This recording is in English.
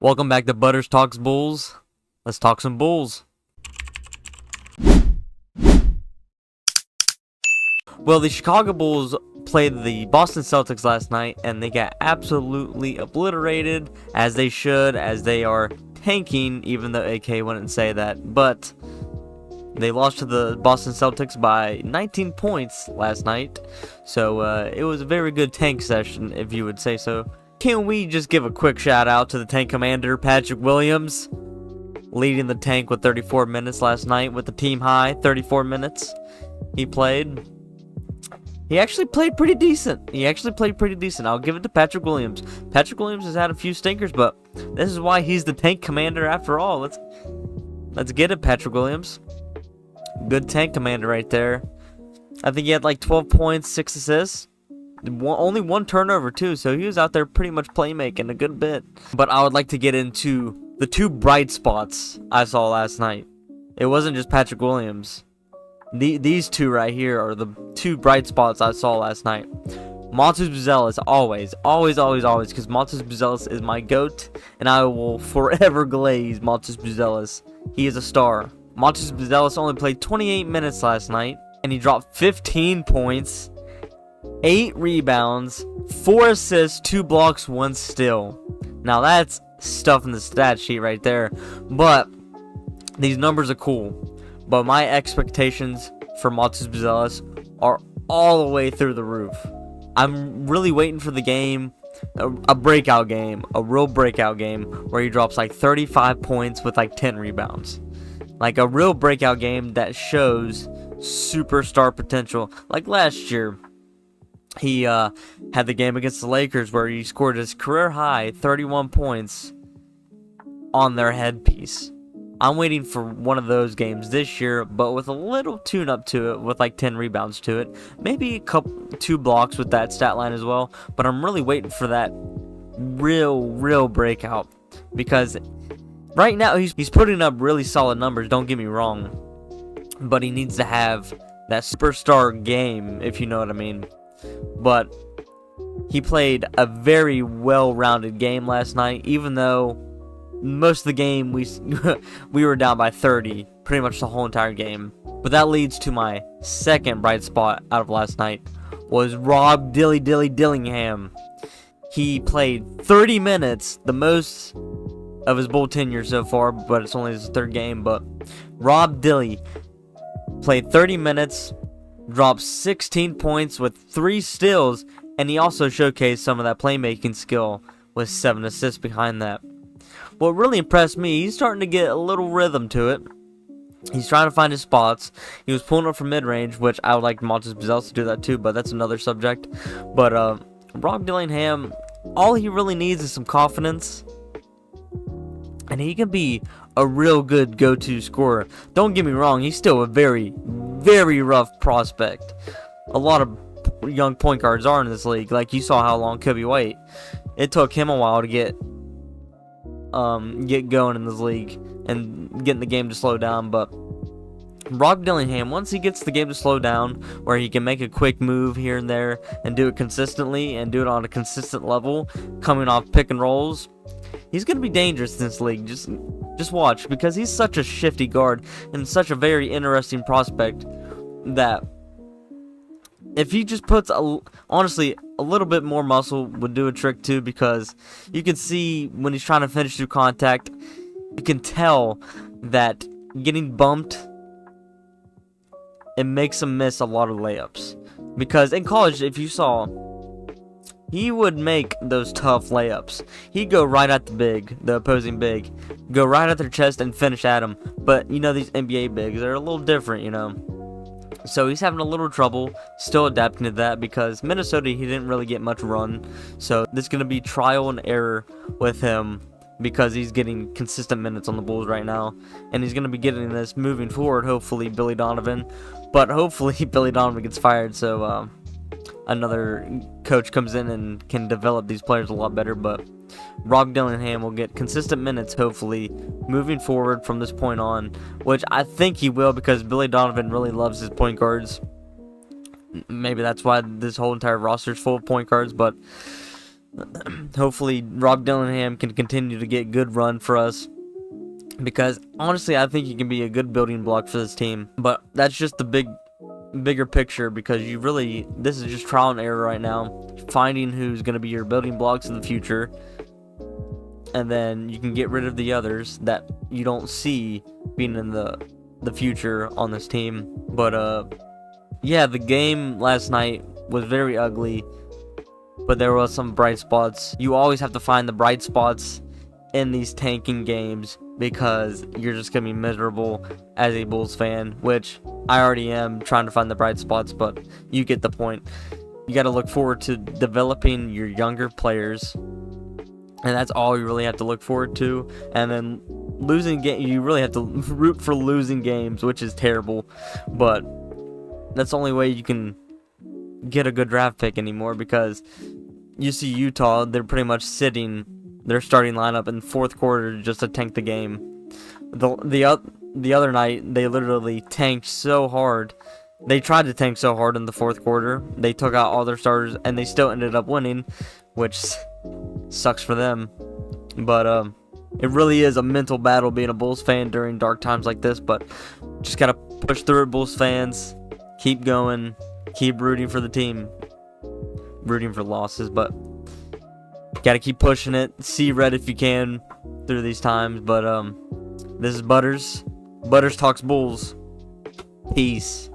Welcome back to Butters Talks Bulls. Let's talk some Bulls. Well, the Chicago Bulls played the Boston Celtics last night, and they got absolutely obliterated, as they should, as they are tanking, even though AK wouldn't say that. But they lost to the Boston Celtics by 19 points last night, so it was a very good tank session, if you would say so. Can we just give a quick shout out to the tank commander, Patrick Williams, leading the tank with 34 minutes last night with the team high 34 minutes he played. He actually played pretty decent. I'll give it to Patrick Williams. Patrick Williams has had a few stinkers, but this is why he's the tank commander after all. Let's get it, Patrick Williams. Good tank commander right there. I think he had like 12 points, 6 assists. Only one turnover too, so he was out there pretty much playmaking a good bit. But I would like to get into the two bright spots I saw last night. It wasn't just Patrick Williams. These two right here are the two bright spots I saw last night. Montes Buzelis, always, because Montes Buzelis is my GOAT, and I will forever glaze Montes Buzelis. He is a star. Montes Buzelis only played 28 minutes last night, and he dropped 15 points, 8 rebounds, 4 assists, 2 blocks, 1 steal. Now that's stuff in the stat sheet right there, but these numbers are cool. But my expectations for Montes Buzelis are all the way through the roof. I'm really waiting for the game, a breakout game, a real breakout game, where he drops like 35 points with like 10 rebounds. Like a real breakout game that shows superstar potential. Like last year, he had the game against the Lakers where he scored his career high 31 points on their headpiece. I'm waiting for one of those games this year, but with a little tune-up to it, with like 10 rebounds to it. Maybe 2 blocks with that stat line as well, but I'm really waiting for that real breakout. Because right now, he's putting up really solid numbers, don't get me wrong. But he needs to have that superstar game, if you know what I mean. But he played a very well-rounded game last night, even though most of the game we were down by 30 pretty much the whole entire game. But that leads to my second bright spot out of last night, was Rob Dillingham. He played 30 minutes, the most of his Bull tenure so far, but it's only his 3rd game. But Rob Dilly played 30 minutes, dropped 16 points with 3 steals, and he also showcased some of that playmaking skill with 7 assists behind that. What really impressed me, he's starting to get a little rhythm to it. He's trying to find his spots. He was pulling up from mid-range, which I would like Montes Buzelis to do that too, but that's another subject. But Rob Dillingham, all he really needs is some confidence, and he can be a real good go-to scorer. Don't get me wrong, he's still a very rough prospect. A lot of young point guards are in this league. Like you saw how long Kobe White. It took him a while to get going in this league and getting the game to slow down. But Rob Dillingham, once he gets the game to slow down, where he can make a quick move here and there and do it consistently and do it on a consistent level, coming off pick and rolls, he's going to be dangerous in this league. Just watch, because he's such a shifty guard and such a very interesting prospect that if he just puts honestly a little bit more muscle would do a trick too, because you can see when he's trying to finish through contact, you can tell that getting bumped, it makes him miss a lot of layups. Because in college, if you saw, he would make those tough layups. He'd go right at the opposing big, go right at their chest and finish at him. But you know, these NBA bigs are a little different, you know. So he's having a little trouble still adapting to that, because Minnesota, he didn't really get much run. So this is going to be trial and error with him, because he's getting consistent minutes on the Bulls right now. And he's going to be getting this moving forward, hopefully Billy Donovan. But hopefully Billy Donovan gets fired, so another coach comes in and can develop these players a lot better. But Rob Dillingham will get consistent minutes, hopefully, moving forward from this point on, which I think he will, because Billy Donovan really loves his point guards. Maybe that's why this whole entire roster is full of point guards, but Hopefully Rob Dillingham can continue to get good run for us, because honestly I think he can be a good building block for this team. But that's just the bigger picture, because this is just trial and error right now, finding who's going to be your building blocks in the future, and then you can get rid of the others that you don't see being in the future on this team. But yeah, the game last night was very ugly, but there was some bright spots. You always have to find the bright spots in these tanking games, because you're just gonna be miserable as a Bulls fan, which I already am, trying to find the bright spots, but you get the point. You got to look forward to developing your younger players, and that's all you really have to look forward to. And then losing game, you really have to root for losing games, which is terrible, but that's the only way you can get a good draft pick anymore, because you see Utah, they're pretty much sitting their starting lineup in the fourth quarter just to tank the game. The other night, they literally tanked so hard. They tried to tank so hard in the fourth quarter. They took out all their starters, and they still ended up winning, which sucks for them. But it really is a mental battle being a Bulls fan during dark times like this. But just gotta push through it, Bulls fans. Keep going. Keep rooting for the team. Rooting for losses, but gotta keep pushing it. See red if you can through these times. But this is Butters. Butters Talks Bulls. Peace.